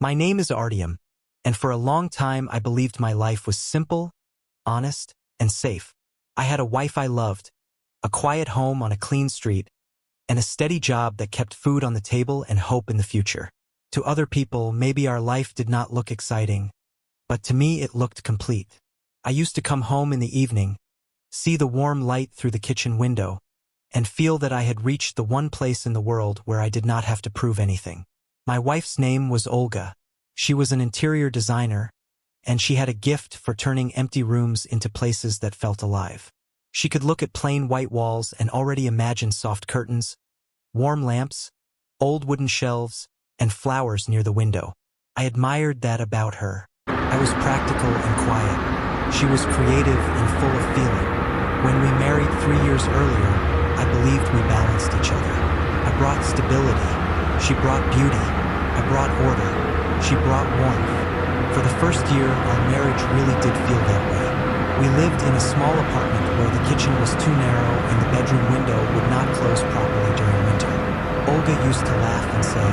My name is Artyom, and for a long time I believed my life was simple, honest, and safe. I had a wife I loved, a quiet home on a clean street, and a steady job that kept food on the table and hope in the future. To other people, maybe our life did not look exciting, but to me it looked complete. I used to come home in the evening, see the warm light through the kitchen window, and feel that I had reached the one place in the world where I did not have to prove anything. My wife's name was Olga. She was an interior designer, and she had a gift for turning empty rooms into places that felt alive. She could look at plain white walls and already imagine soft curtains, warm lamps, old wooden shelves, and flowers near the window. I admired that about her. I was practical and quiet. She was creative and full of feeling. When we married 3 years earlier, I believed we balanced each other. I brought stability. She brought beauty. I brought order. She brought warmth. For the first year, our marriage really did feel that way. We lived in a small apartment where the kitchen was too narrow and the bedroom window would not close properly during winter. Olga used to laugh and say,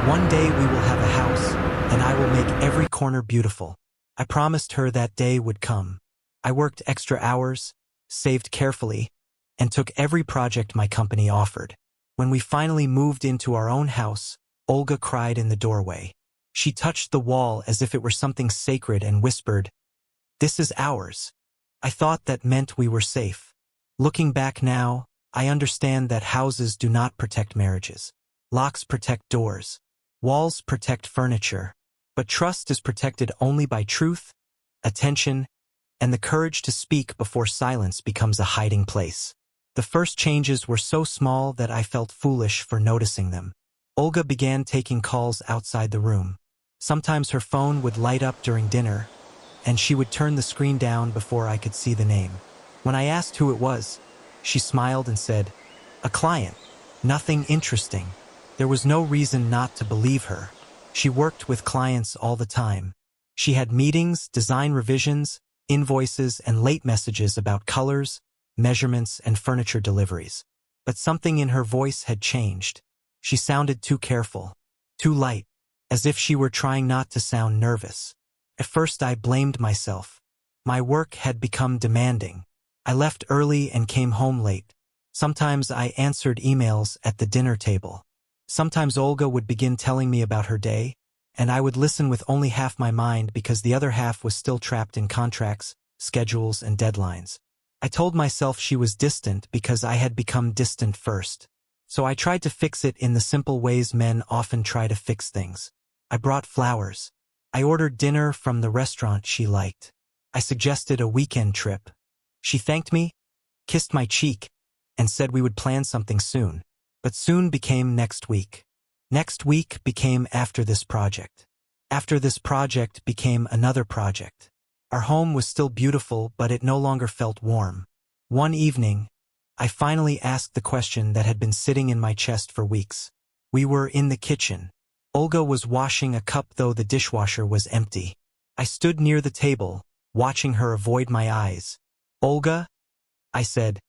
"One day we will have a house, and I will make every corner beautiful." I promised her that day would come. I worked extra hours, saved carefully, and took every project my company offered. When we finally moved into our own house, Olga cried in the doorway. She touched the wall as if it were something sacred and whispered, "This is ours." I thought that meant we were safe. Looking back now, I understand that houses do not protect marriages. Locks protect doors. Walls protect furniture. But trust is protected only by truth, attention, and the courage to speak before silence becomes a hiding place. The first changes were so small that I felt foolish for noticing them. Olga began taking calls outside the room. Sometimes her phone would light up during dinner, and she would turn the screen down before I could see the name. When I asked who it was, she smiled and said, "A client. Nothing interesting." There was no reason not to believe her. She worked with clients all the time. She had meetings, design revisions, invoices, and late messages about colors, measurements, and furniture deliveries. But something in her voice had changed. She sounded too careful, too light, as if she were trying not to sound nervous. At first I blamed myself. My work had become demanding. I left early and came home late. Sometimes I answered emails at the dinner table. Sometimes Olga would begin telling me about her day, and I would listen with only half my mind because the other half was still trapped in contracts, schedules, and deadlines. I told myself she was distant because I had become distant first. So I tried to fix it in the simple ways men often try to fix things. I brought flowers. I ordered dinner from the restaurant she liked. I suggested a weekend trip. She thanked me, kissed my cheek, and said we would plan something soon. But soon became next week. Next week became after this project. After this project became another project. Our home was still beautiful, but it no longer felt warm. One evening, I finally asked the question that had been sitting in my chest for weeks. We were in the kitchen. Olga was washing a cup though the dishwasher was empty. I stood near the table, watching her avoid my eyes. "Olga," I said,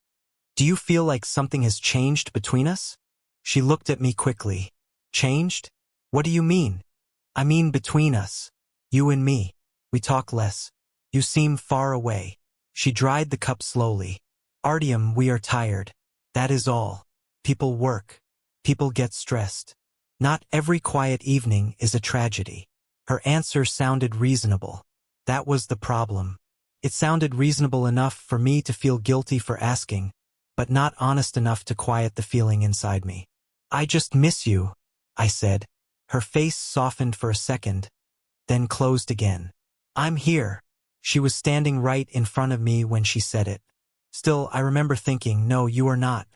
"do you feel like something has changed between us?" She looked at me quickly. "Changed? What do you mean?" "I mean between us. You and me. We talk less. You seem far away." She dried the cup slowly. "Artyom, we are tired. That is all. People work. People get stressed. Not every quiet evening is a tragedy." Her answer sounded reasonable. That was the problem. It sounded reasonable enough for me to feel guilty for asking, but not honest enough to quiet the feeling inside me. "I just miss you," I said. Her face softened for a second, then closed again. "I'm here." She was standing right in front of me when she said it. Still, I remember thinking, no, you are not.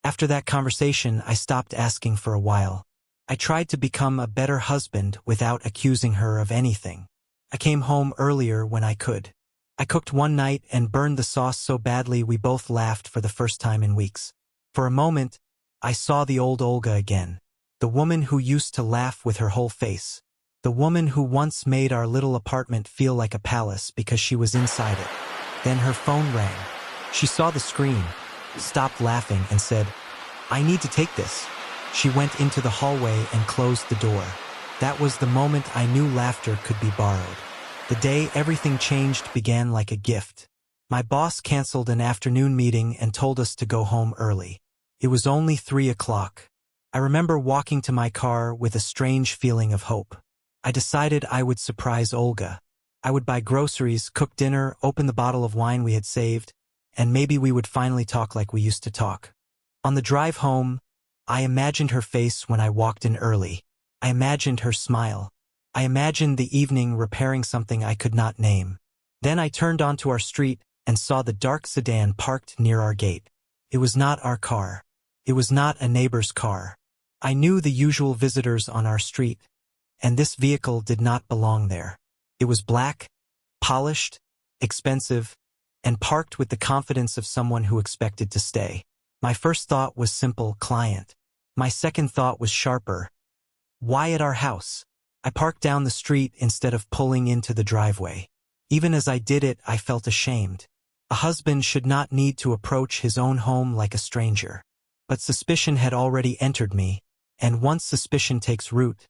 After that conversation, I stopped asking for a while. I tried to become a better husband without accusing her of anything. I came home earlier when I could. I cooked one night and burned the sauce so badly we both laughed for the first time in weeks. For a moment, I saw the old Olga again. The woman who used to laugh with her whole face. The woman who once made our little apartment feel like a palace because she was inside it. Then her phone rang. She saw the screen, stopped laughing, and said, "I need to take this." She went into the hallway and closed the door. That was the moment I knew laughter could be borrowed. The day everything changed began like a gift. My boss canceled an afternoon meeting and told us to go home early. It was only 3 o'clock. I remember walking to my car with a strange feeling of hope. I decided I would surprise Olga. I would buy groceries, cook dinner, open the bottle of wine we had saved, and maybe we would finally talk like we used to talk. On the drive home, I imagined her face when I walked in early. I imagined her smile. I imagined the evening repairing something I could not name. Then I turned onto our street and saw the dark sedan parked near our gate. It was not our car. It was not a neighbor's car. I knew the usual visitors on our street, and this vehicle did not belong there. It was black, polished, expensive, and parked with the confidence of someone who expected to stay. My first thought was simple, client. My second thought was sharper. Why at our house? I parked down the street instead of pulling into the driveway. Even as I did it, I felt ashamed. A husband should not need to approach his own home like a stranger. But suspicion had already entered me, and once suspicion takes root,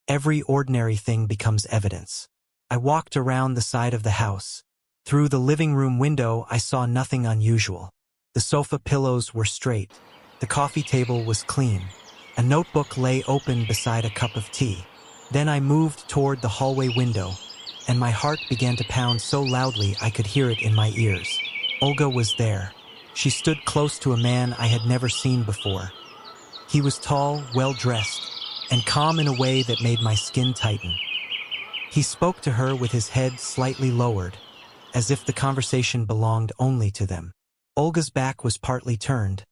every ordinary thing becomes evidence. I walked around the side of the house. Through the living room window, I saw nothing unusual. The sofa pillows were straight. The coffee table was clean. A notebook lay open beside a cup of tea. Then I moved toward the hallway window, and my heart began to pound so loudly I could hear it in my ears. Olga was there. She stood close to a man I had never seen before. He was tall, well-dressed, and calm in a way that made my skin tighten. He spoke to her with his head slightly lowered, as if the conversation belonged only to them. Olga's back was partly turned,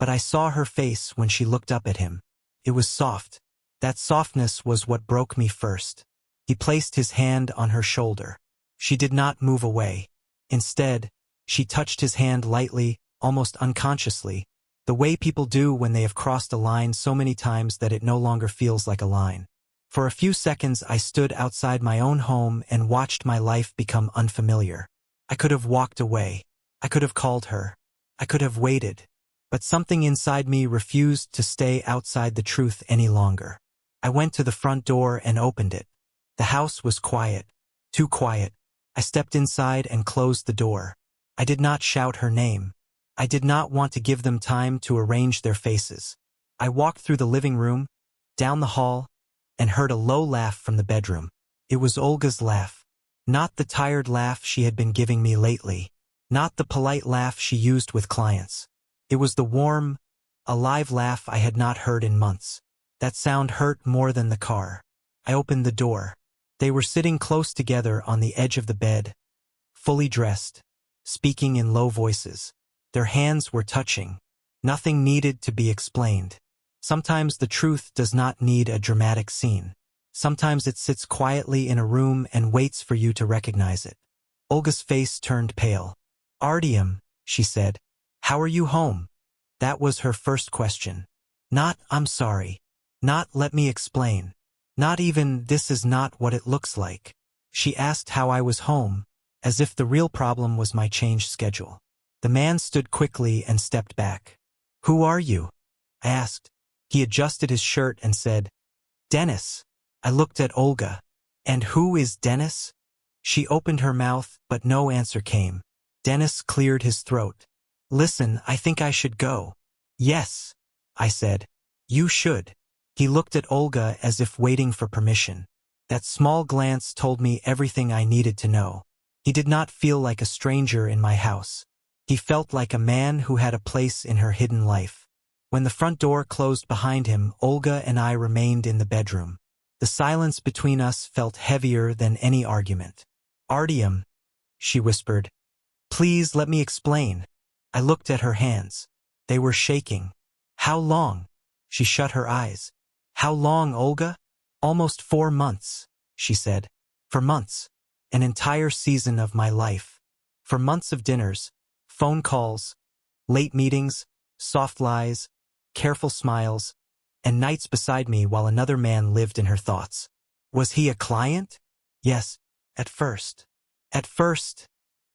but I saw her face when she looked up at him. It was soft. That softness was what broke me first. He placed his hand on her shoulder. She did not move away. Instead, she touched his hand lightly, almost unconsciously, the way people do when they have crossed a line so many times that it no longer feels like a line. For a few seconds I stood outside my own home and watched my life become unfamiliar. I could have walked away. I could have called her. I could have waited. But something inside me refused to stay outside the truth any longer. I went to the front door and opened it. The house was quiet. Too quiet. I stepped inside and closed the door. I did not shout her name. I did not want to give them time to arrange their faces. I walked through the living room, down the hall, and heard a low laugh from the bedroom. It was Olga's laugh. Not the tired laugh she had been giving me lately. Not the polite laugh she used with clients. It was the warm, alive laugh I had not heard in months. That sound hurt more than the car. I opened the door. They were sitting close together on the edge of the bed, fully dressed, speaking in low voices. Their hands were touching. Nothing needed to be explained. Sometimes the truth does not need a dramatic scene. Sometimes it sits quietly in a room and waits for you to recognize it. Olga's face turned pale. "Artyom," she said, "how are you home?" That was her first question. Not, "I'm sorry." Not, "let me explain." Not even, "this is not what it looks like." She asked how I was home, as if the real problem was my changed schedule. The man stood quickly and stepped back. "Who are you?" I asked. He adjusted his shirt and said, "Dennis." I looked at Olga. "And who is Dennis?" She opened her mouth, but no answer came. Dennis cleared his throat. "Listen, I think I should go." "Yes," I said. "You should." He looked at Olga as if waiting for permission. That small glance told me everything I needed to know. He did not feel like a stranger in my house. He felt like a man who had a place in her hidden life. When the front door closed behind him, Olga and I remained in the bedroom. The silence between us felt heavier than any argument. "Artyom," she whispered, "please let me explain." I looked at her hands. They were shaking. "How long?" She shut her eyes. "How long, Olga?" "Almost 4 months," she said. "For months. An entire season of my life. For months of dinners, phone calls, late meetings, soft lies, careful smiles, and nights beside me while another man lived in her thoughts. Was he a client? Yes, at first. At first,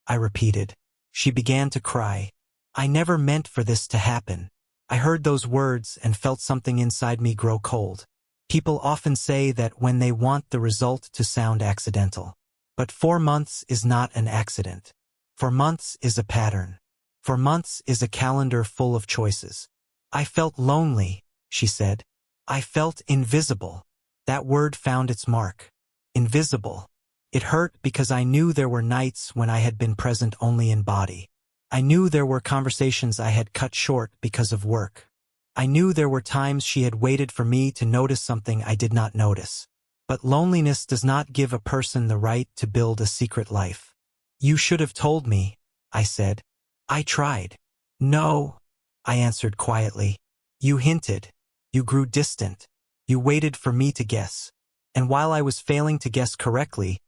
I repeated. She began to cry. "I never meant for this to happen." I heard those words and felt something inside me grow cold. People often say that when they want the result to sound accidental. But 4 months is not an accident. 4 months is a pattern. 4 months is a calendar full of choices. I felt lonely, she said. I felt invisible. That word found its mark. Invisible. It hurt because I knew there were nights when I had been present only in body. I knew there were conversations I had cut short because of work. I knew there were times she had waited for me to notice something I did not notice. But loneliness does not give a person the right to build a secret life. You should have told me, I said. I tried. No, I answered quietly. You hinted. You grew distant. You waited for me to guess. And while I was failing to guess correctly,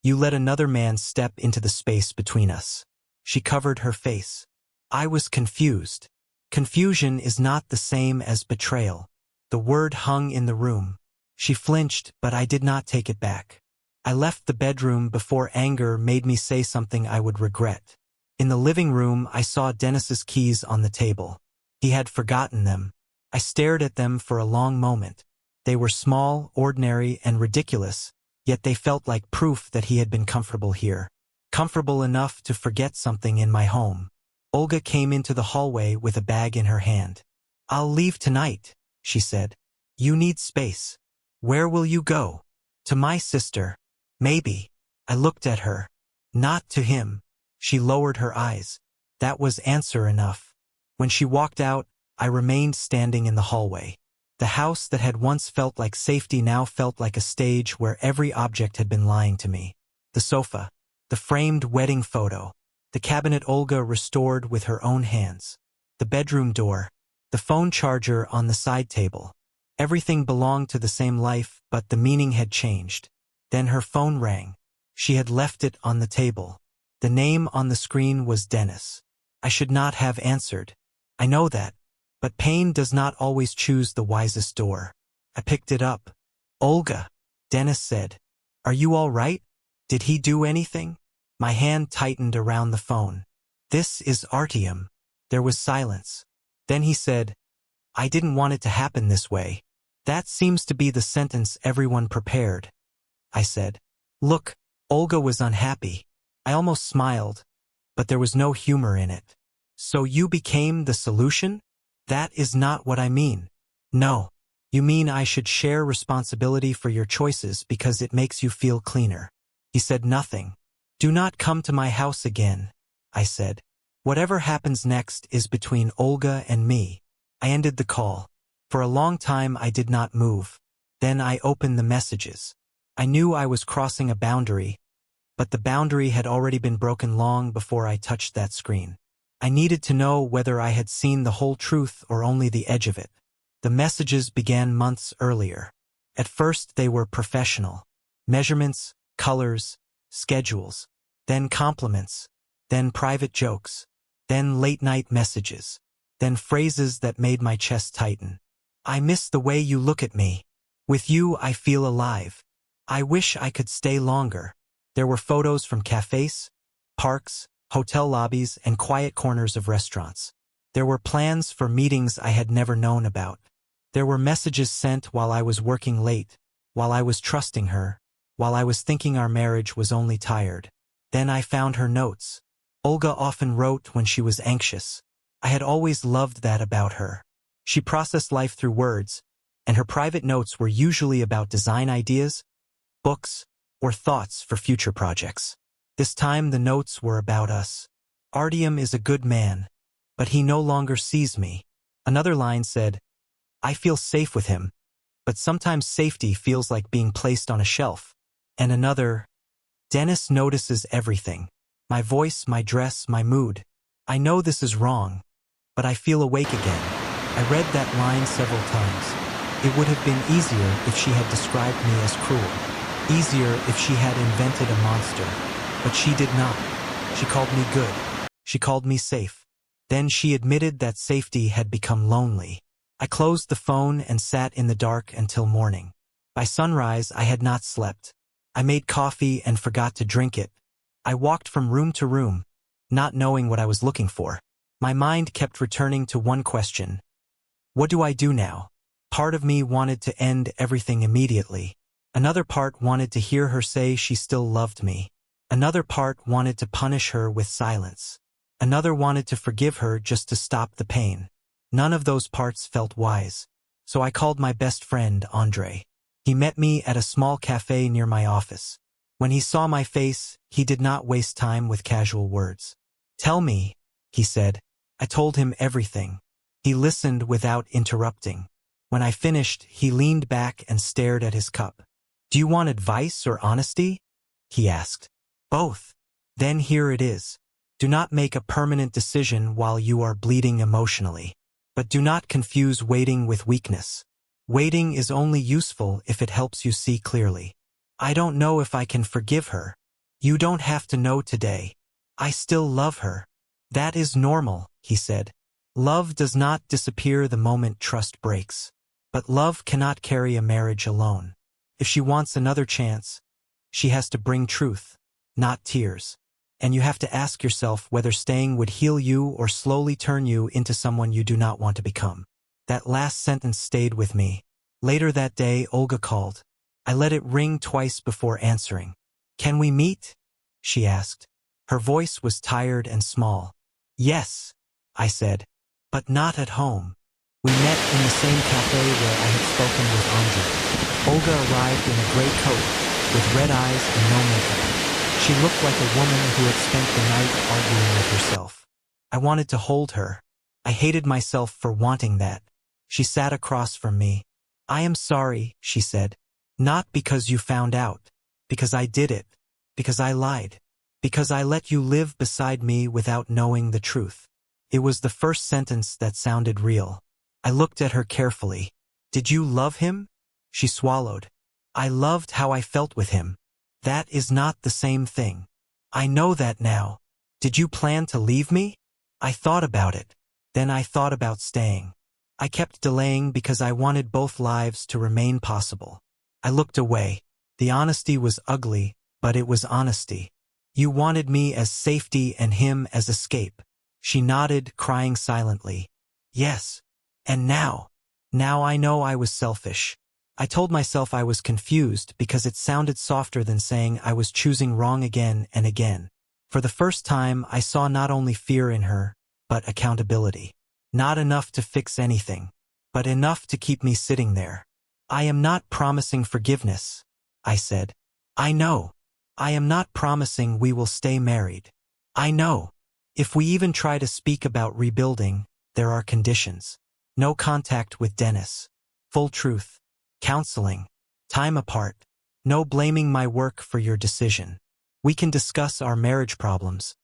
you let another man step into the space between us. She covered her face. I was confused. Confusion is not the same as betrayal. The word hung in the room. She flinched, but I did not take it back. I left the bedroom before anger made me say something I would regret. In the living room, I saw Dennis's keys on the table. He had forgotten them. I stared at them for a long moment. They were small, ordinary, and ridiculous, yet they felt like proof that he had been comfortable here. Comfortable enough to forget something in my home. Olga came into the hallway with a bag in her hand. I'll leave tonight, she said. You need space. Where will you go? To my sister. Maybe. I looked at her. Not to him. She lowered her eyes. That was answer enough. When she walked out, I remained standing in the hallway. The house that had once felt like safety now felt like a stage where every object had been lying to me. The sofa. The framed wedding photo. The cabinet Olga restored with her own hands. The bedroom door. The phone charger on the side table. Everything belonged to the same life, but the meaning had changed. Then her phone rang. She had left it on the table. The name on the screen was Dennis. I should not have answered. I know that. But pain does not always choose the wisest door. I picked it up. Olga, Dennis said. Are you all right? Did he do anything? My hand tightened around the phone. This is Artyom. There was silence. Then he said, I didn't want it to happen this way. That seems to be the sentence everyone prepared. I said. Look, Olga was unhappy. I almost smiled, but there was no humor in it. So you became the solution? That is not what I mean. No. You mean I should share responsibility for your choices because it makes you feel cleaner. He said nothing. Do not come to my house again, I said. Whatever happens next is between Olga and me. I ended the call. For a long time I did not move. Then I opened the messages. I knew I was crossing a boundary, but the boundary had already been broken long before I touched that screen. I needed to know whether I had seen the whole truth or only the edge of it. The messages began months earlier. At first they were professional. Measurements, colors, schedules. Then compliments. Then private jokes. Then late-night messages. Then phrases that made my chest tighten. I miss the way you look at me. With you I feel alive. I wish I could stay longer. There were photos from cafes, parks, hotel lobbies, and quiet corners of restaurants. There were plans for meetings I had never known about. There were messages sent while I was working late, while I was trusting her, while I was thinking our marriage was only tired. Then I found her notes. Olga often wrote when she was anxious. I had always loved that about her. She processed life through words, and her private notes were usually about design ideas, books, or thoughts for future projects. This time the notes were about us. Artyom is a good man, but he no longer sees me. Another line said, I feel safe with him, but sometimes safety feels like being placed on a shelf. And another, Dennis notices everything. My voice, my dress, my mood. I know this is wrong, but I feel awake again. I read that line several times. It would have been easier if she had described me as cruel. Easier if she had invented a monster. But she did not. She called me good. She called me safe. Then she admitted that safety had become lonely. I closed the phone and sat in the dark until morning. By sunrise, I had not slept. I made coffee and forgot to drink it. I walked from room to room, not knowing what I was looking for. My mind kept returning to one question. What do I do now? Part of me wanted to end everything immediately. Another part wanted to hear her say she still loved me. Another part wanted to punish her with silence. Another wanted to forgive her just to stop the pain. None of those parts felt wise. So I called my best friend, Andre. He met me at a small cafe near my office. When he saw my face, he did not waste time with casual words. "Tell me," he said. I told him everything. He listened without interrupting. When I finished, he leaned back and stared at his cup. "Do you want advice or honesty?" he asked. "Both." "Then here it is. Do not make a permanent decision while you are bleeding emotionally. But do not confuse waiting with weakness. Waiting is only useful if it helps you see clearly. I don't know if I can forgive her. You don't have to know today. I still love her." "That is normal," he said. "Love does not disappear the moment trust breaks. But love cannot carry a marriage alone. If she wants another chance, she has to bring truth, not tears. And you have to ask yourself whether staying would heal you or slowly turn you into someone you do not want to become." That last sentence stayed with me. Later that day, Olga called. I let it ring twice before answering. "Can we meet?" she asked. Her voice was tired and small. "Yes," I said, "but not at home." We met in the same cafe where I had spoken with Andre. Olga arrived in a gray coat, with red eyes and no makeup. She looked like a woman who had spent the night arguing with herself. I wanted to hold her. I hated myself for wanting that. She sat across from me. "I am sorry," she said. "Not because you found out. Because I did it. Because I lied. Because I let you live beside me without knowing the truth." It was the first sentence that sounded real. I looked at her carefully. "Did you love him?" She swallowed. "I loved how I felt with him." "That is not the same thing." "I know that now." "Did you plan to leave me?" I thought about it. Then I thought about staying. I kept delaying because I wanted both lives to remain possible. I looked away. The honesty was ugly, but it was honesty. "You wanted me as safety and him as escape." She nodded, crying silently. "Yes. And now? Now I know I was selfish." I told myself I was confused because it sounded softer than saying I was choosing wrong again and again. For the first time, I saw not only fear in her, but accountability. Not enough to fix anything, but enough to keep me sitting there. "I am not promising forgiveness," I said. "I know. I am not promising we will stay married. I know. If we even try to speak about rebuilding, there are conditions. No contact with Dennis. Full truth. Counseling. Time apart. No blaming my work for your decision. We can discuss our marriage problems.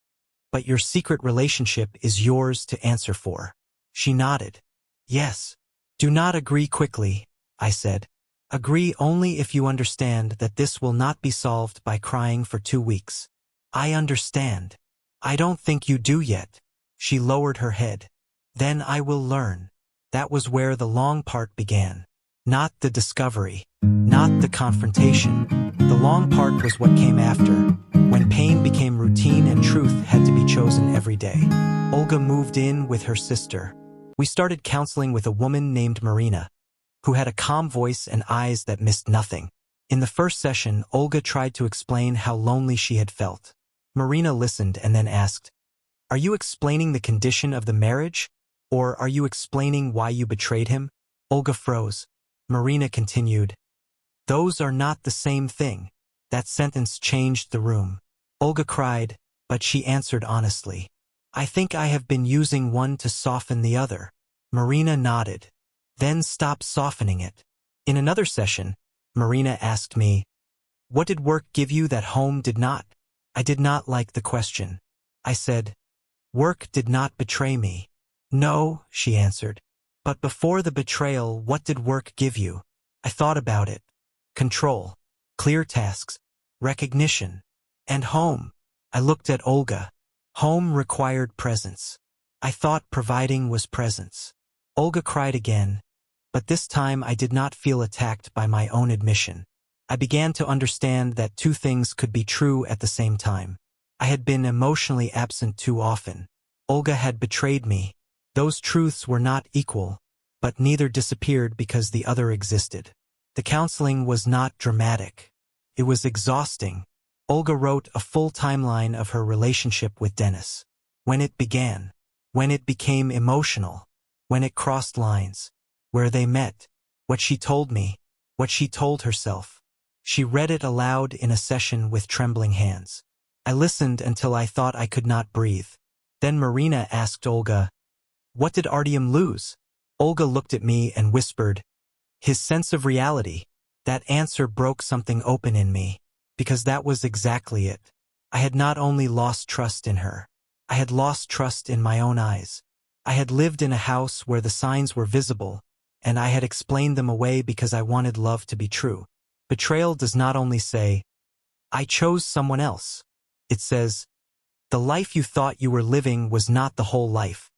But your secret relationship is yours to answer for." She nodded. "Yes. Do not agree quickly," I said. "Agree only if you understand that this will not be solved by crying for 2 weeks." "I understand." "I don't think you do yet." She lowered her head. "Then I will learn." That was where the long part began. Not the discovery. Not the confrontation. The long part was what came after, when pain became routine and truth had to be chosen every day. Olga moved in with her sister. We started counseling with a woman named Marina, who had a calm voice and eyes that missed nothing. In the first session, Olga tried to explain how lonely she had felt. Marina listened and then asked, "Are you explaining the condition of the marriage? Or are you explaining why you betrayed him?" Olga froze. Marina continued, "Those are not the same thing." That sentence changed the room. Olga cried, but she answered honestly, "I think I have been using one to soften the other." Marina nodded. "Then stop softening it." In another session, Marina asked me, "What did work give you that home did not?" I did not like the question. I said, "Work did not betray me." "No," she answered. "But before the betrayal, what did work give you?" I thought about it. Control, clear tasks, recognition, and home. I looked at Olga. Home required presence. I thought providing was presence. Olga cried again, but this time I did not feel attacked by my own admission. I began to understand that two things could be true at the same time. I had been emotionally absent too often. Olga had betrayed me. Those truths were not equal, but neither disappeared because the other existed. The counseling was not dramatic. It was exhausting. Olga wrote a full timeline of her relationship with Dennis. When it began, when it became emotional, when it crossed lines, where they met, what she told me, what she told herself. She read it aloud in a session with trembling hands. I listened until I thought I could not breathe. Then Marina asked Olga, "What did Artyom lose?" Olga looked at me and whispered, "His sense of reality." That answer broke something open in me, because that was exactly it. I had not only lost trust in her, I had lost trust in my own eyes. I had lived in a house where the signs were visible, and I had explained them away because I wanted love to be true. Betrayal does not only say, "I chose someone else." It says, "The life you thought you were living was not the whole life."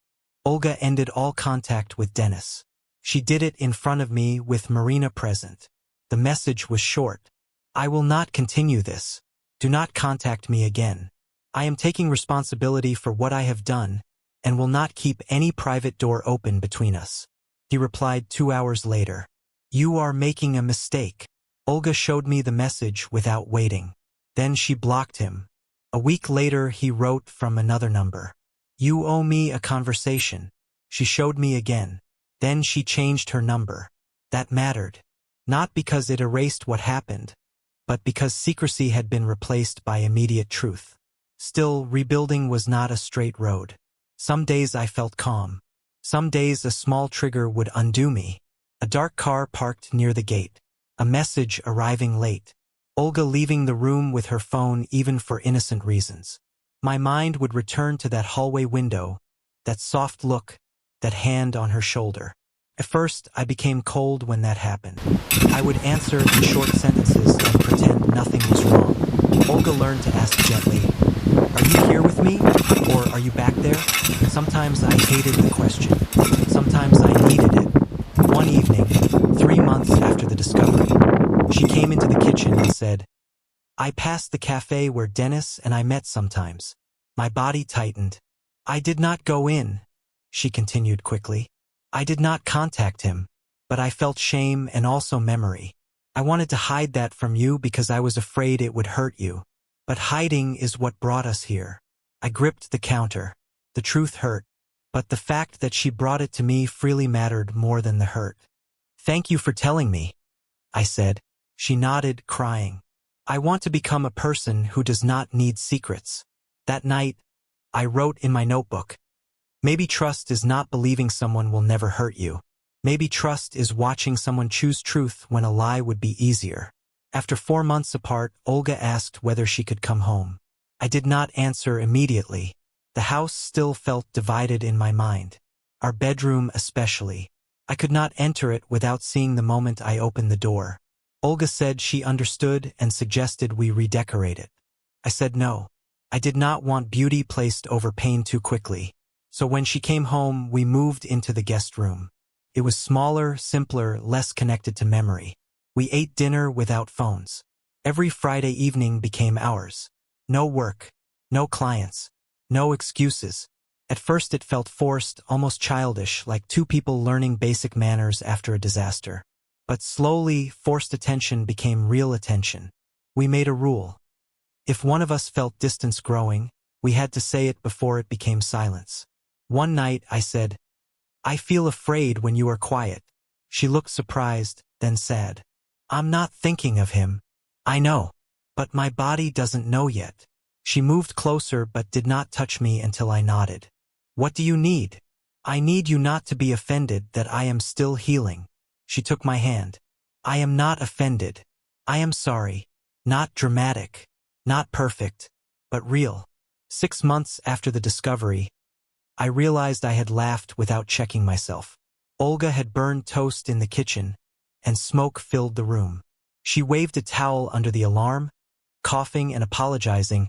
Olga ended all contact with Dennis. She did it in front of me with Marina present. The message was short. "I will not continue this. Do not contact me again. I am taking responsibility for what I have done and will not keep any private door open between us." He replied 2 hours later, "You are making a mistake." Olga showed me the message without waiting. Then she blocked him. A week later he wrote from another number, "You owe me a conversation." She showed me again. Then she changed her number. That mattered. Not because it erased what happened, but because secrecy had been replaced by immediate truth. Still, rebuilding was not a straight road. Some days I felt calm. Some days a small trigger would undo me. A dark car parked near the gate. A message arriving late. Olga leaving the room with her phone even for innocent reasons. My mind would return to that hallway window, that soft look, that hand on her shoulder. At first, I became cold when that happened. I would answer in short sentences and pretend nothing was wrong. Olga learned to ask gently, "Are you here with me? Or are you back there?" Sometimes I hated the question. Sometimes I needed it. One evening, 3 months after the discovery, she came into the kitchen and said, "I passed the cafe where Dennis and I met sometimes." My body tightened. "I did not go in," she continued quickly. "I did not contact him, but I felt shame and also memory. I wanted to hide that from you because I was afraid it would hurt you. But hiding is what brought us here." I gripped the counter. The truth hurt, but the fact that she brought it to me freely mattered more than the hurt. "Thank you for telling me," I said. She nodded, crying. "I want to become a person who does not need secrets." That night, I wrote in my notebook, "Maybe trust is not believing someone will never hurt you. Maybe trust is watching someone choose truth when a lie would be easier." After 4 months apart, Olga asked whether she could come home. I did not answer immediately. The house still felt divided in my mind. Our bedroom especially. I could not enter it without seeing the moment I opened the door. Olga said she understood and suggested we redecorate it. I said no. I did not want beauty placed over pain too quickly. So when she came home, we moved into the guest room. It was smaller, simpler, less connected to memory. We ate dinner without phones. Every Friday evening became ours. No work, no clients, no excuses. At first it felt forced, almost childish, like two people learning basic manners after a disaster. But slowly, forced attention became real attention. We made a rule. If one of us felt distance growing, we had to say it before it became silence. One night I said, "I feel afraid when you are quiet." She looked surprised, then sad. "I'm not thinking of him. I know. But my body doesn't know yet." She moved closer but did not touch me until I nodded. "What do you need?" "I need you not to be offended that I am still healing." She took my hand. "I am not offended. I am sorry. Not dramatic. Not perfect. But real." 6 months after the discovery, I realized I had laughed without checking myself. Olga had burned toast in the kitchen, and smoke filled the room. She waved a towel under the alarm, coughing and apologizing,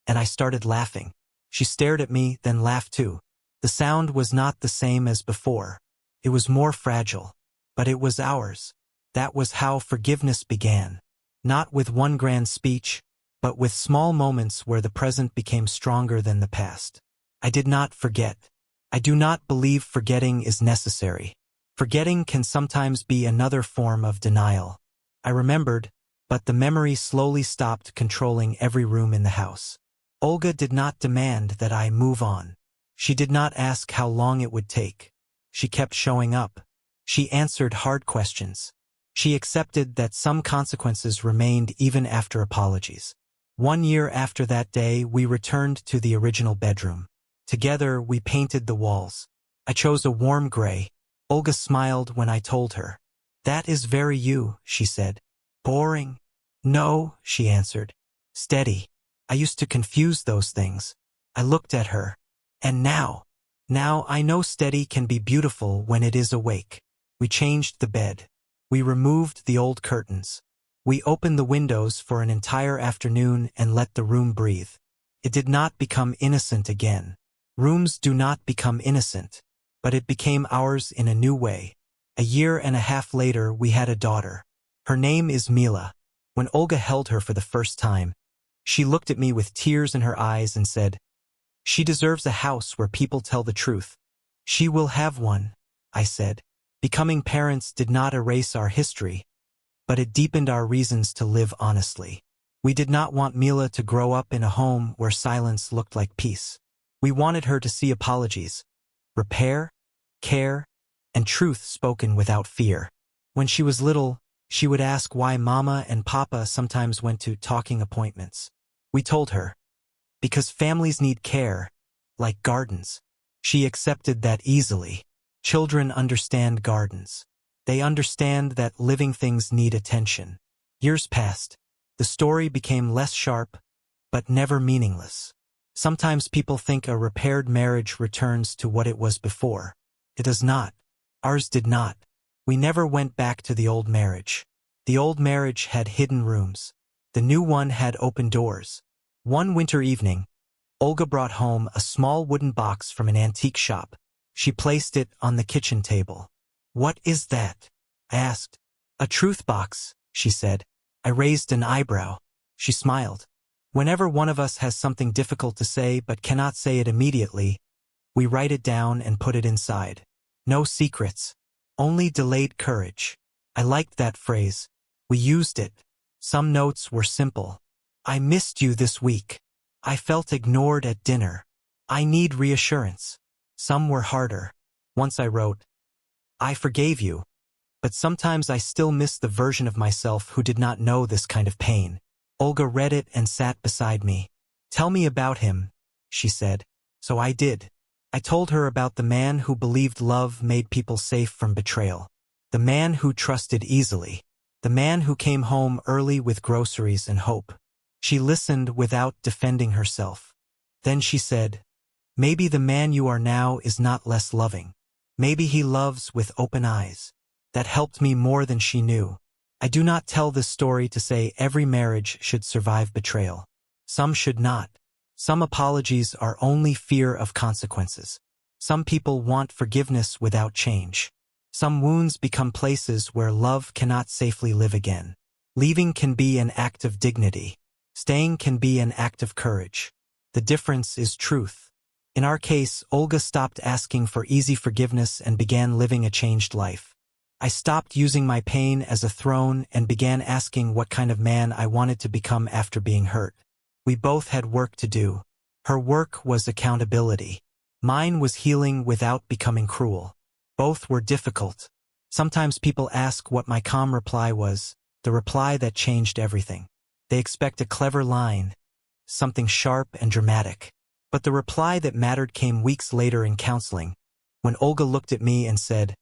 and I started laughing. She stared at me, then laughed too. The sound was not the same as before. It was more fragile, but it was ours. That was how forgiveness began. Not with one grand speech, but with small moments where the present became stronger than the past. I did not forget. I do not believe forgetting is necessary. Forgetting can sometimes be another form of denial. I remembered, but the memory slowly stopped controlling every room in the house. Olga did not demand that I move on. She did not ask how long it would take. She kept showing up. She answered hard questions. She accepted that some consequences remained even after apologies. 1 year after that day, we returned to the original bedroom. Together, we painted the walls. I chose a warm gray. Olga smiled when I told her. "That is very you," she said. "Boring?" "No," she answered. "Steady." I used to confuse those things. I looked at her. And now I know steady can be beautiful when it is awake. We changed the bed. We removed the old curtains. We opened the windows for an entire afternoon and let the room breathe. It did not become innocent again. Rooms do not become innocent, but it became ours in a new way. 1.5 years later, we had a daughter. Her name is Mila. When Olga held her for the first time, she looked at me with tears in her eyes and said, "She deserves a house where people tell the truth." "She will have one," I said. Becoming parents did not erase our history, but it deepened our reasons to live honestly. We did not want Mila to grow up in a home where silence looked like peace. We wanted her to see apologies, repair, care, and truth spoken without fear. When she was little, she would ask why Mama and Papa sometimes went to talking appointments. We told her, "Because families need care, like gardens." She accepted that easily. Children understand gardens. They understand that living things need attention. Years passed. The story became less sharp, but never meaningless. Sometimes people think a repaired marriage returns to what it was before. It does not. Ours did not. We never went back to the old marriage. The old marriage had hidden rooms. The new one had open doors. One winter evening, Olga brought home a small wooden box from an antique shop. She placed it on the kitchen table. "What is that?" I asked. "A truth box," she said. I raised an eyebrow. She smiled. Whenever one of us has something difficult to say but cannot say it immediately, we write it down and put it inside. No secrets, only delayed courage. I liked that phrase. We used it. Some notes were simple. "I missed you this week. I felt ignored at dinner. I need reassurance." Some were harder. Once I wrote, "I forgave you, but sometimes I still miss the version of myself who did not know this kind of pain." Olga read it and sat beside me. "Tell me about him," she said. So I did. I told her about the man who believed love made people safe from betrayal. The man who trusted easily. The man who came home early with groceries and hope. She listened without defending herself. Then she said, "Maybe the man you are now is not less loving. Maybe he loves with open eyes." That helped me more than she knew. I do not tell this story to say every marriage should survive betrayal. Some should not. Some apologies are only fear of consequences. Some people want forgiveness without change. Some wounds become places where love cannot safely live again. Leaving can be an act of dignity. Staying can be an act of courage. The difference is truth. In our case, Olga stopped asking for easy forgiveness and began living a changed life. I stopped using my pain as a throne and began asking what kind of man I wanted to become after being hurt. We both had work to do. Her work was accountability. Mine was healing without becoming cruel. Both were difficult. Sometimes people ask what my calm reply was, the reply that changed everything. They expect a clever line, something sharp and dramatic. But the reply that mattered came weeks later in counseling, when Olga looked at me and said,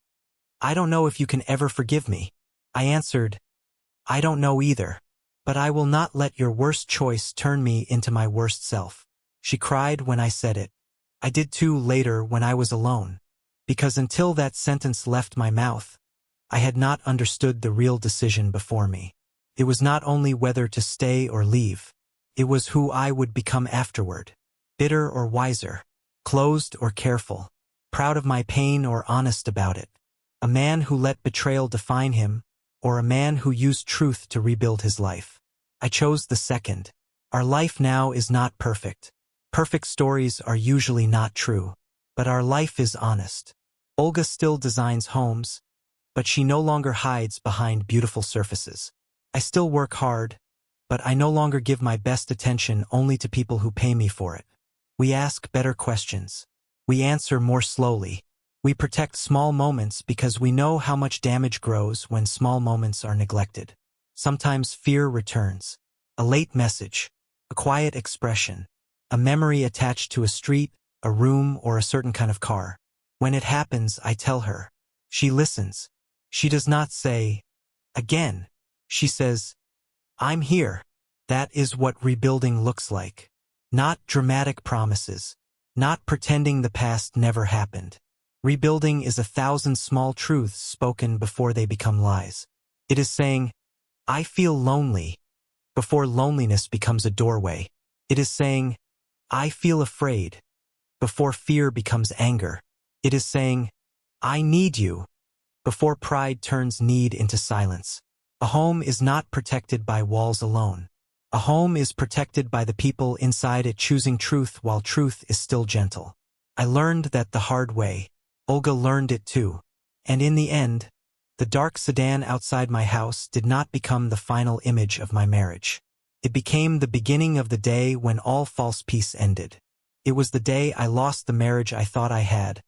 "I don't know if you can ever forgive me." I answered, "I don't know either, but I will not let your worst choice turn me into my worst self." She cried when I said it. I did too later when I was alone, because until that sentence left my mouth, I had not understood the real decision before me. It was not only whether to stay or leave, it was who I would become afterward. Bitter or wiser, closed or careful, proud of my pain or honest about it. A man who let betrayal define him, or a man who used truth to rebuild his life. I chose the second. Our life now is not perfect. Perfect stories are usually not true, but our life is honest. Olga still designs homes, but she no longer hides behind beautiful surfaces. I still work hard, but I no longer give my best attention only to people who pay me for it. We ask better questions. We answer more slowly. We protect small moments because we know how much damage grows when small moments are neglected. Sometimes fear returns. A late message, a quiet expression, a memory attached to a street, a room, or a certain kind of car. When it happens, I tell her. She listens. She does not say, again. She says, I'm here. That is what rebuilding looks like. Not dramatic promises. Not pretending the past never happened. Rebuilding is 1,000 small truths spoken before they become lies. It is saying, I feel lonely, before loneliness becomes a doorway. It is saying, I feel afraid, before fear becomes anger. It is saying, I need you, before pride turns need into silence. A home is not protected by walls alone. A home is protected by the people inside it choosing truth while truth is still gentle. I learned that the hard way. Olga learned it too. And in the end, the dark sedan outside my house did not become the final image of my marriage. It became the beginning of the day when all false peace ended. It was the day I lost the marriage I thought I had,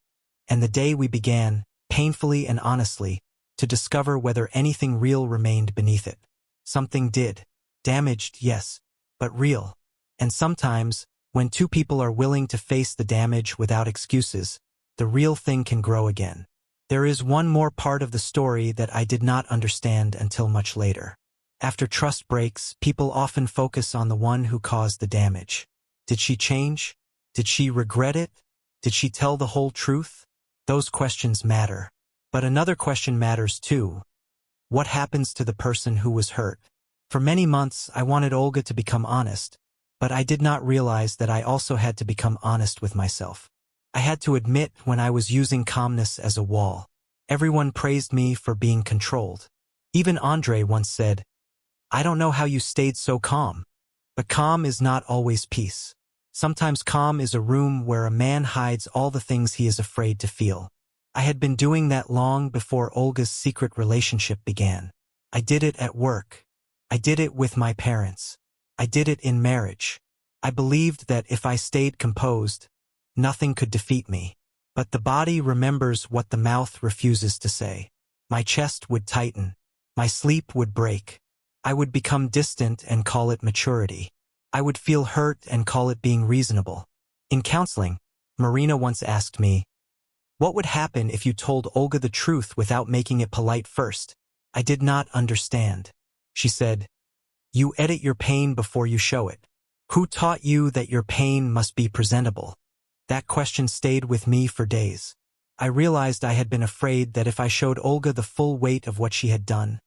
and the day we began, painfully and honestly, to discover whether anything real remained beneath it. Something did. Damaged, yes, but real. And sometimes, when two people are willing to face the damage without excuses, the real thing can grow again. There is one more part of the story that I did not understand until much later. After trust breaks, people often focus on the one who caused the damage. Did she change? Did she regret it? Did she tell the whole truth? Those questions matter. But another question matters too. What happens to the person who was hurt? For many months, I wanted Olga to become honest, but I did not realize that I also had to become honest with myself. I had to admit when I was using calmness as a wall. Everyone praised me for being controlled. Even Andre once said, I don't know how you stayed so calm. But calm is not always peace. Sometimes calm is a room where a man hides all the things he is afraid to feel. I had been doing that long before Olga's secret relationship began. I did it at work. I did it with my parents. I did it in marriage. I believed that if I stayed composed, nothing could defeat me. But the body remembers what the mouth refuses to say. My chest would tighten. My sleep would break. I would become distant and call it maturity. I would feel hurt and call it being reasonable. In counseling, Marina once asked me, what would happen if you told Olga the truth without making it polite first? I did not understand. She said, you edit your pain before you show it. Who taught you that your pain must be presentable? That question stayed with me for days. I realized I had been afraid that if I showed Olga the full weight of what she had done,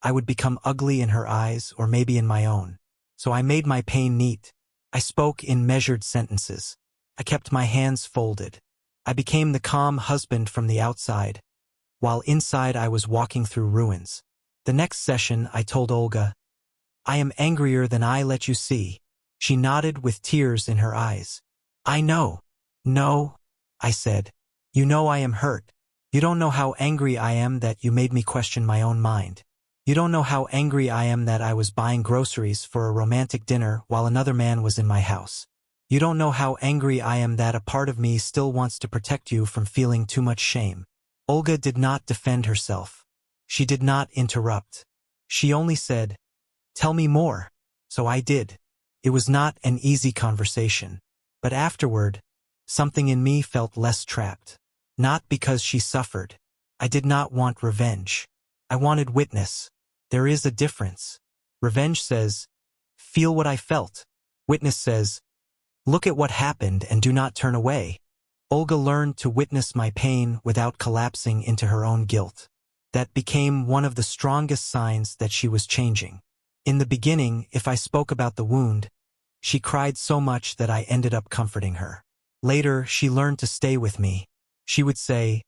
I would become ugly in her eyes or maybe in my own. So I made my pain neat. I spoke in measured sentences. I kept my hands folded. I became the calm husband from the outside, while inside I was walking through ruins. The next session, I told Olga, I am angrier than I let you see. She nodded with tears in her eyes. I know. No, I said. You know I am hurt. You don't know how angry I am that you made me question my own mind. You don't know how angry I am that I was buying groceries for a romantic dinner while another man was in my house. You don't know how angry I am that a part of me still wants to protect you from feeling too much shame. Olga did not defend herself. She did not interrupt. She only said, tell me more. So I did. It was not an easy conversation. But afterward, something in me felt less trapped. Not because she suffered. I did not want revenge. I wanted witness. There is a difference. Revenge says, feel what I felt. Witness says, look at what happened and do not turn away. Olga learned to witness my pain without collapsing into her own guilt. That became one of the strongest signs that she was changing. In the beginning, if I spoke about the wound, she cried so much that I ended up comforting her. Later, she learned to stay with me. She would say,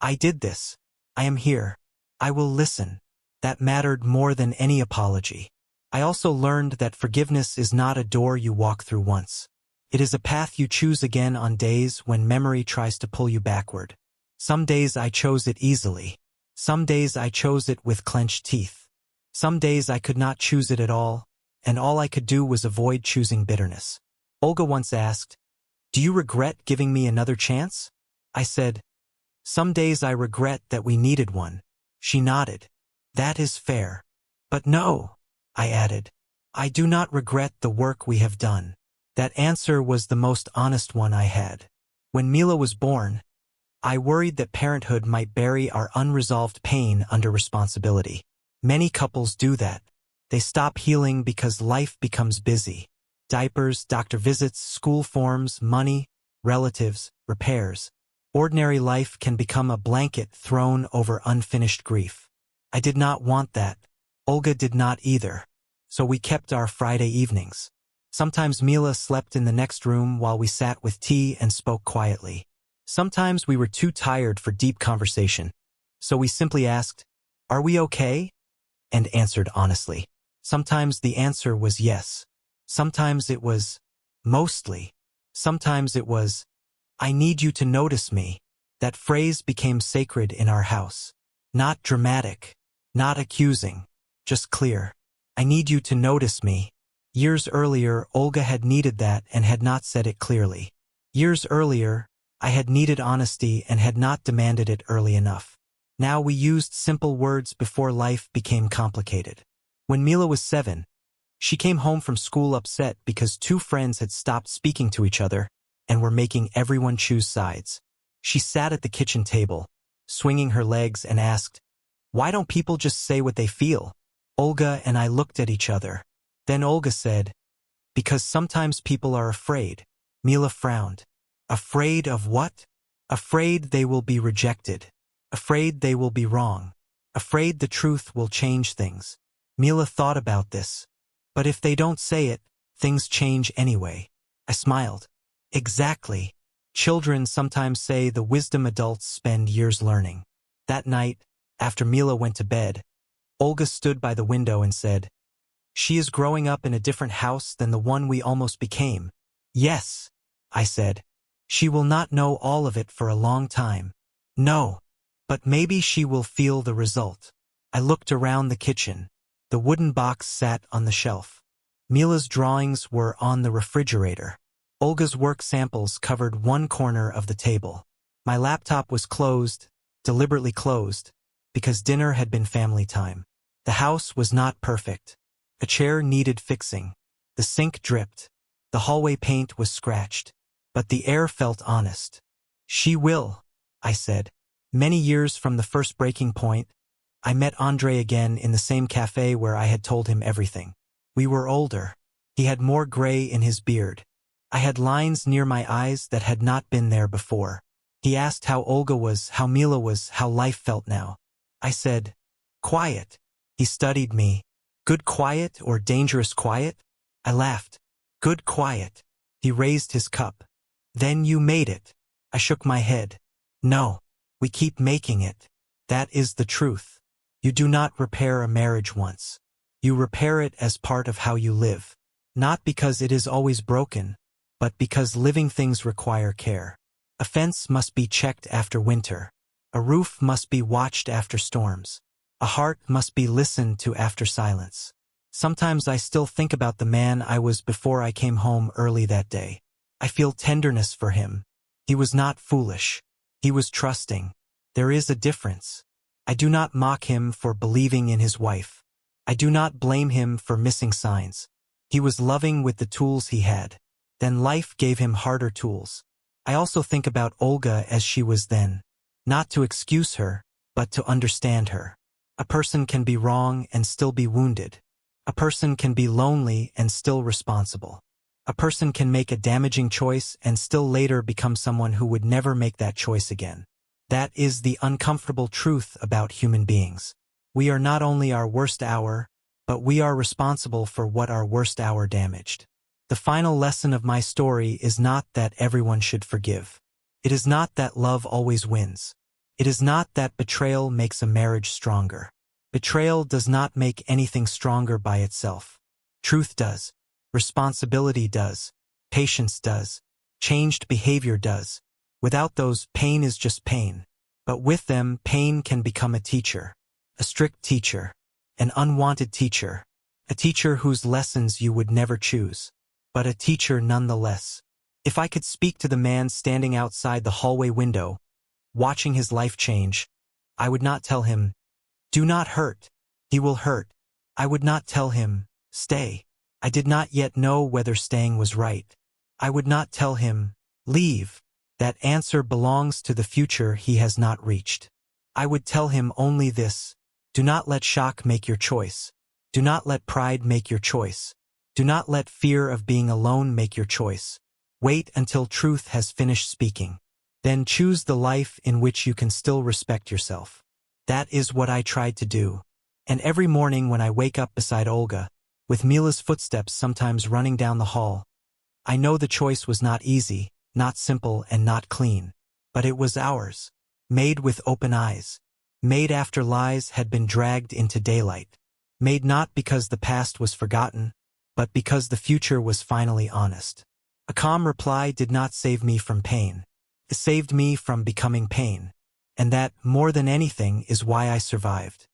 I did this. I am here. I will listen. That mattered more than any apology. I also learned that forgiveness is not a door you walk through once. It is a path you choose again on days when memory tries to pull you backward. Some days I chose it easily. Some days I chose it with clenched teeth. Some days I could not choose it at all, and all I could do was avoid choosing bitterness. Olga once asked, "Do you regret giving me another chance?" I said, "Some days I regret that we needed one." She nodded. "That is fair." "But no," I added, "I do not regret the work we have done." That answer was the most honest one I had. When Mila was born, I worried that parenthood might bury our unresolved pain under responsibility. Many couples do that. They stop healing because life becomes busy. Diapers, doctor visits, school forms, money, relatives, repairs. Ordinary life can become a blanket thrown over unfinished grief. I did not want that. Olga did not either. So we kept our Friday evenings. Sometimes Mila slept in the next room while we sat with tea and spoke quietly. Sometimes we were too tired for deep conversation, so we simply asked, "Are we okay?" and answered honestly. Sometimes the answer was yes. Sometimes it was, mostly. Sometimes it was, "I need you to notice me." That phrase became sacred in our house. Not dramatic, not accusing, just clear. "I need you to notice me." Years earlier, Olga had needed that and had not said it clearly. Years earlier, I had needed honesty and had not demanded it early enough. Now we used simple words before life became complicated. When Mila was 7, she came home from school upset because two friends had stopped speaking to each other and were making everyone choose sides. She sat at the kitchen table, swinging her legs, and asked, "Why don't people just say what they feel?" Olga and I looked at each other. Then Olga said, "Because sometimes people are afraid." Mila frowned. Afraid of what? Afraid they will be rejected. Afraid they will be wrong. Afraid the truth will change things. Mila thought about this. But if they don't say it, things change anyway. I smiled. Exactly. Children sometimes say the wisdom adults spend years learning. That night, after Mila went to bed, Olga stood by the window and said, "She is growing up in a different house than the one we almost became." "Yes," I said. "She will not know all of it for a long time." "No, but maybe she will feel the result." I looked around the kitchen. The wooden box sat on the shelf. Mila's drawings were on the refrigerator. Olga's work samples covered one corner of the table. My laptop was closed, deliberately closed, because dinner had been family time. The house was not perfect. A chair needed fixing. The sink dripped. The hallway paint was scratched. But the air felt honest. "She will," I said. Many years from the first breaking point, I met Andre again in the same cafe where I had told him everything. We were older. He had more gray in his beard. I had lines near my eyes that had not been there before. He asked how Olga was, how Mila was, how life felt now. I said, "Quiet." He studied me. "Good quiet or dangerous quiet?" I laughed. "Good quiet." He raised his cup. "Then you made it." I shook my head. "No, we keep making it. That is the truth. You do not repair a marriage once. You repair it as part of how you live. Not because it is always broken, but because living things require care. A fence must be checked after winter. A roof must be watched after storms. A heart must be listened to after silence. Sometimes I still think about the man I was before I came home early that day. I feel tenderness for him. He was not foolish. He was trusting. There is a difference. I do not mock him for believing in his wife. I do not blame him for missing signs. He was loving with the tools he had. Then life gave him harder tools. I also think about Olga as she was then. Not to excuse her, but to understand her. A person can be wrong and still be wounded. A person can be lonely and still responsible. A person can make a damaging choice and still later become someone who would never make that choice again. That is the uncomfortable truth about human beings. We are not only our worst hour, but we are responsible for what our worst hour damaged. The final lesson of my story is not that everyone should forgive. It is not that love always wins. It is not that betrayal makes a marriage stronger. Betrayal does not make anything stronger by itself. Truth does. Responsibility does. Patience does. Changed behavior does. Without those, pain is just pain. But with them, pain can become a teacher. A strict teacher. An unwanted teacher. A teacher whose lessons you would never choose. But a teacher nonetheless. If I could speak to the man standing outside the hallway window, watching his life change, I would not tell him, "Do not hurt. He will hurt." I would not tell him, "Stay." I did not yet know whether staying was right. I would not tell him, "Leave." That answer belongs to the future he has not reached. I would tell him only this: do not let shock make your choice. Do not let pride make your choice. Do not let fear of being alone make your choice. Wait until truth has finished speaking. Then choose the life in which you can still respect yourself. That is what I tried to do. And every morning when I wake up beside Olga, with Mila's footsteps sometimes running down the hall, I know the choice was not easy, not simple, and not clean. But it was ours. Made with open eyes. Made after lies had been dragged into daylight. Made not because the past was forgotten, but because the future was finally honest. A calm reply did not save me from pain. It saved me from becoming pain. And that, more than anything, is why I survived.